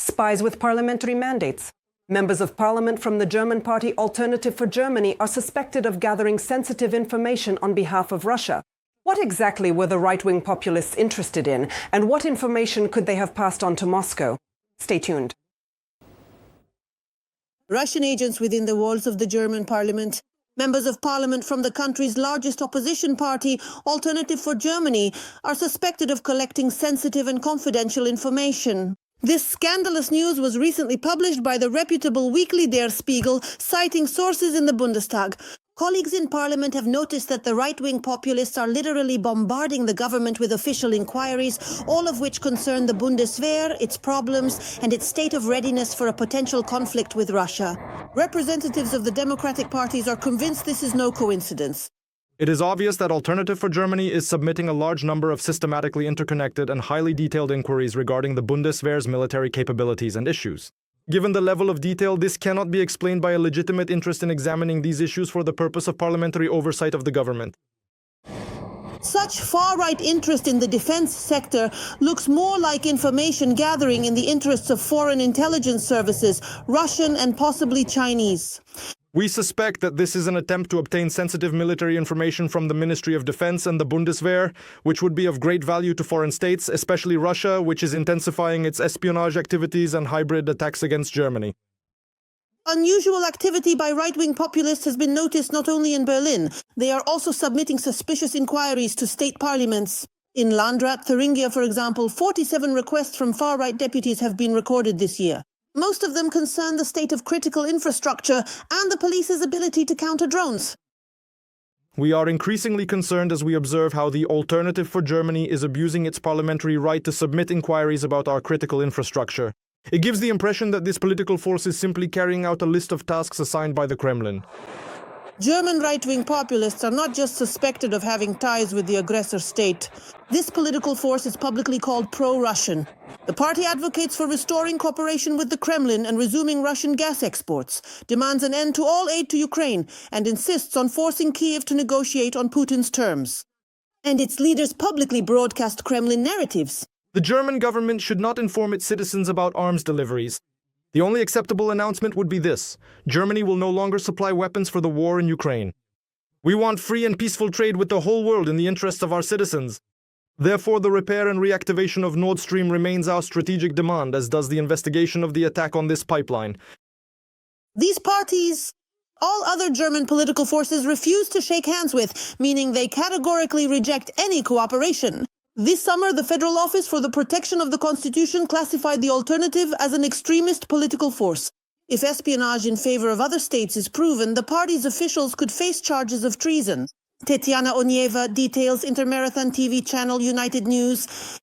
Spies with parliamentary mandates. Members of parliament from the German party Alternative for Germany are suspected of gathering sensitive information on behalf of Russia. What exactly were the right-wing populists interested in, and what information could they have passed on to Moscow? Stay tuned. Russian agents within the walls of the German parliament. Members of parliament from the country's largest opposition party, Alternative for Germany, are suspected of collecting sensitive and confidential information. This scandalous news was recently published by the reputable weekly Der Spiegel, citing sources in the Bundestag. Colleagues in parliament have noticed that the right-wing populists are literally bombarding the government with official inquiries, all of which concern the Bundeswehr, its problems, and its state of readiness for a potential conflict with Russia. Representatives of the democratic parties are convinced this is no coincidence. It is obvious that Alternative for Germany is submitting a large number of systematically interconnected and highly detailed inquiries regarding the Bundeswehr's military capabilities and issues. Given the level of detail, this cannot be explained by a legitimate interest in examining these issues for the purpose of parliamentary oversight of the government. Such far-right interest in the defense sector looks more like information gathering in the interests of foreign intelligence services, Russian and possibly Chinese. We suspect that this is an attempt to obtain sensitive military information from the Ministry of Defense and the Bundeswehr, which would be of great value to foreign states, especially Russia, which is intensifying its espionage activities and hybrid attacks against Germany. Unusual activity by right-wing populists has been noticed not only in Berlin. They are also submitting suspicious inquiries to state parliaments. In Landrat, Thuringia, for example, 47 requests from far-right deputies have been recorded this year. Most of them concern the state of critical infrastructure and the police's ability to counter drones. We are increasingly concerned as we observe how the Alternative for Germany is abusing its parliamentary right to submit inquiries about our critical infrastructure. It gives the impression that this political force is simply carrying out a list of tasks assigned by the Kremlin. German right-wing populists are not just suspected of having ties with the aggressor state. This political force is publicly called pro-Russian. The party advocates for restoring cooperation with the Kremlin and resuming Russian gas exports, demands an end to all aid to Ukraine, and insists on forcing Kiev to negotiate on Putin's terms. And its leaders publicly broadcast Kremlin narratives. The German government should not inform its citizens about arms deliveries. The only acceptable announcement would be this: Germany will no longer supply weapons for the war in Ukraine. We want free and peaceful trade with the whole world in the interests of our citizens. Therefore, the repair and reactivation of Nord Stream remains our strategic demand, as does the investigation of the attack on this pipeline. These parties, all other German political forces, refuse to shake hands with, meaning they categorically reject any cooperation. This summer, the Federal Office for the Protection of the Constitution classified the Alternative as an extremist political force. If espionage in favor of other states is proven, the party's officials could face charges of treason. Tetiana Onieva details, Intermarathon TV channel United News.